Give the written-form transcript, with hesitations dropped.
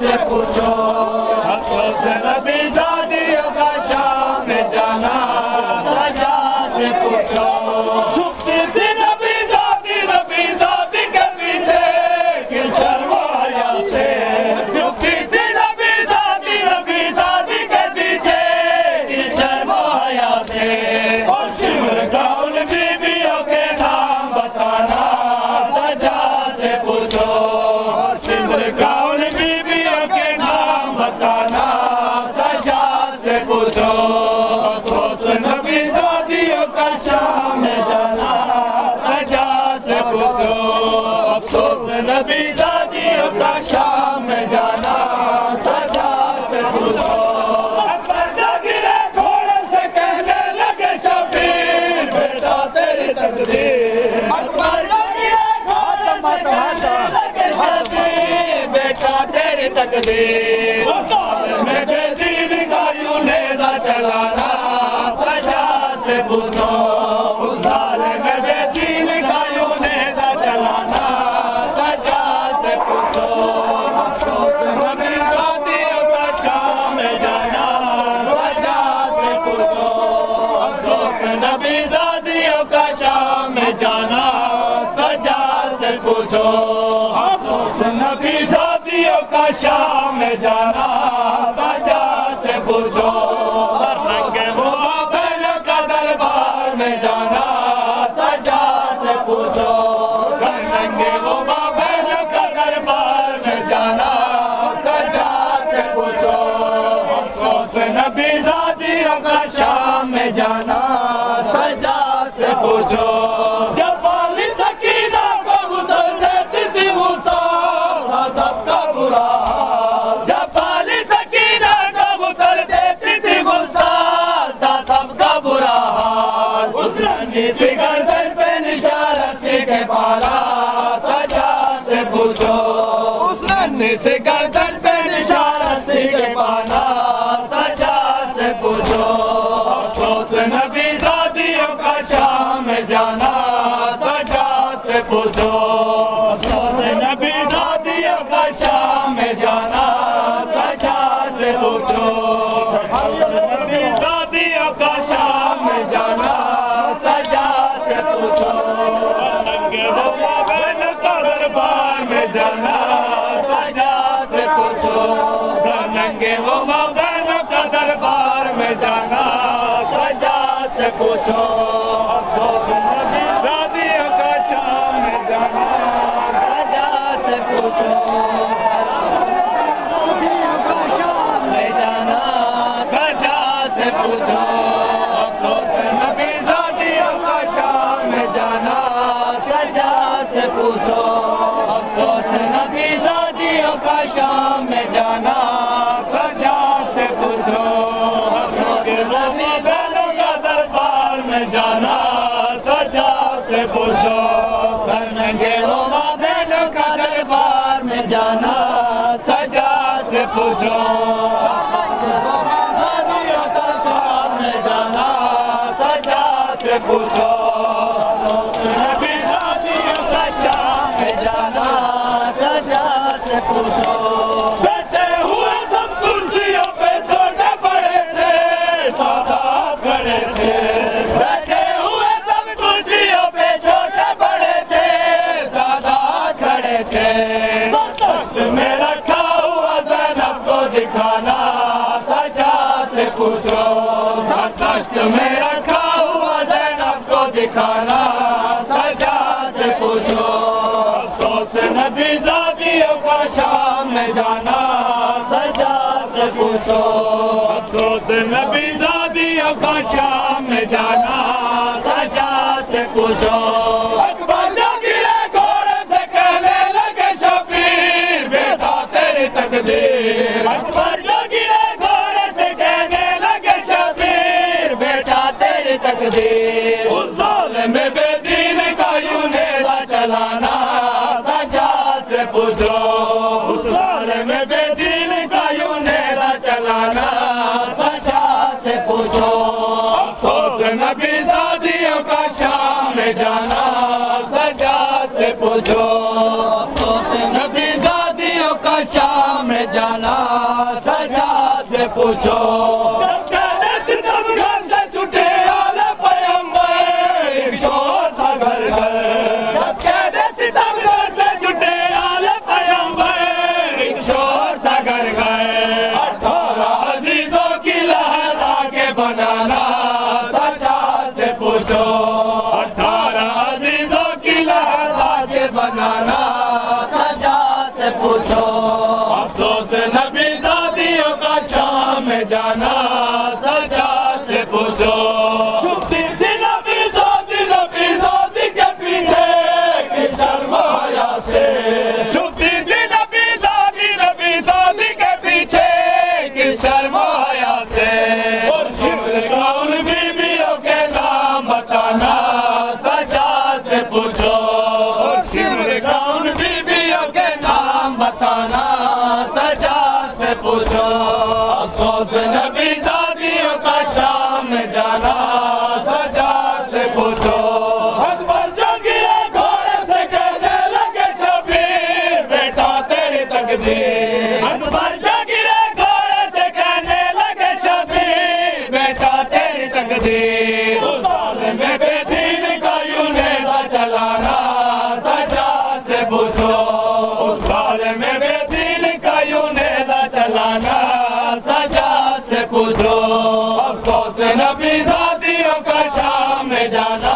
سے پوچھو افسوس نبی دادیوں کا شام میں جانا سجا سے پوچھو چھپتی تھی نبی دادی کے پیچھے کہ شرم و حیا سے چھپتی تھی نبی دادی کے پیچھے کہ شرم و حیا سے اور شمر کا ان بیویوں کے نام بتانا سجا سے پوچھو اور شمر کا ان بیویوں کے نام بتانا سجا سے پوچھو افسوس نبی دادیوں کا شام میں جانا سجا سے پوچھو افسوس نبی دادیوں کا شام میں جانا سجا سے پوچھو گرے گھوڑے سے کہنے لگے شبیر بیٹا تیری تقدیر بیٹا تیری تقدیر میں بے دین کا یوں نیزہ چلانا سجا سے پوچھو اس سالے میں بے دین کا یوں نیزہ چلانا سجا سے پوچھو افسوس نبی دادیوں کا شام میں جانا سجا سے پوچھو افسوس نبی دادیوں کا شام میں جانا سجا سے پوچھو افسوس نبی دادیوں کا شام میں جانا سجا سے پوچھو رنگے وہ بہنوں کا دربار میں جانا سجا سے پوچھو رنگے وہ بہنوں کا دربار میں جانا سجا سے پوچھو افسوس نبی دادیوں کا شام میں جانا سجا سے پوچھو جب والی سکینہ کو غسل دیتی تھی موسیٰ سب کا برا جب والی سکینہ کو غسل دیتی تھی موسیٰ سب کا برا اس رنگی سی گردن پہ نشانت کے پالا سجا سے پوچھو اس رنگی سی گردن پہ نشانت کے پالا سجا سے پوچھو افسوس نبی دادیوں کا شام میں جانا سجا سے پوچھو افسوس نبی دادیوں کا شام میں جانا سجا سے پوچھو افسوس نبی دادیوں کا شام میں جانا سجا سے پوچھو رنگے وہ بہنوں کا دربار میں جانا سجا سے پوچھو رنگے وہ بہنوں کا دربار میں جانا سجا سے پوچھو افسوس نبی دادیوں کا شام میں جانا سجا سے پوچھو دادیوں کا شام میں جانا سجا سے پوچھو افسوس نبی دادیوں کا شام میں جانا سجا سے پوچھو افسوس نبی دادیوں کا شام میں جانا سجا سے پوچھو افسوس نبی بہنوں کا دربار میں جانا سجا سے پوچھو کرنگے وہ ماں بہنوں کا دربار میں جانا سجا سے پوچھو دادیوں کا شام میں جانا سجا سے پوچھو نبی دادیوں کا شام میں جانا سجا سے پوچھو بیٹھے ہوئے سب کرسیوں پہ چھوٹے بڑے تھے سادات کھڑے تھے بیٹھے ہوئے سب کرسیوں پہ چھوٹے بڑے تھے سادات کھڑے تھے تخت میں رکھا ہوا زینب کو دکھانا سجا سے پوچھو تخت میں رکھا ہوا زینب کو دکھانا سجا سے پوچھو افسوس نبی دادیوں کا شام میں جانا سجا سے پوچھو افسوس نبی دادیوں کا شام میں جانا سجا سے پوچھو اکبر جو گرے گھوڑے سے کہنے لگے شبیر بیٹا تیری تقدیر اکبر جو گرے گھوڑے سے کہنے لگے شبیر بیٹا تیری تقدیر اس ظالم میں بے دین کا یوں نیزہ چلانا سجا سے پوچھو اس ظالم میں بے دین کا یوں نیزہ چلانا سجا سے پوچھو افسوس نبی دادیوں کا شام میں جانا سجا سے پوچھو افسوس نبی دادیوں کا شام میں جانا پوچھو ستم گھر سے چھٹے آل پیغمبر ایک شور تھا گھر گھر ستم گھر سے چھٹے آل پیغمبر ایک شور تھا گھر گھر 18 عزیزوں کی لہرا کے بنانا سجا سے پوچھو 18 عزیزوں کی لہرا کے بنانا سجا سے پوچھو افسوس نبی زادیوں کا شام میں جانا سجا سے پوچھو چھپتی تھی نبی زادی کے پیچھے کہ شرم حیا سے چھپتی تھی نبی زادی کے پیچھے کہ شرم حیا سے اور شمر کا ان بیویوں کے نام بتانا سجا سے پوچھو اور شمر کا ان بیویوں کے نام بتانا سجا سے پوچھو افسوس نبی زادیوں کا شام میں جانا سجا سے پوچھو اکبر جو گرے گھوڑے سے کہنے لگے شبیر بیٹا تیری تقدیر اکبر جو گرے گھوڑے سے کہنے لگے شبیر بیٹا تیری تقدیر اس ظالم بے دین کا یوں نیزہ چلانا سجا سے پوچھو اس ظالم بے دین کا یوں نیزہ چلانا سجا سے پوچھو افسوس نبی زادیوں کا شام میں جانا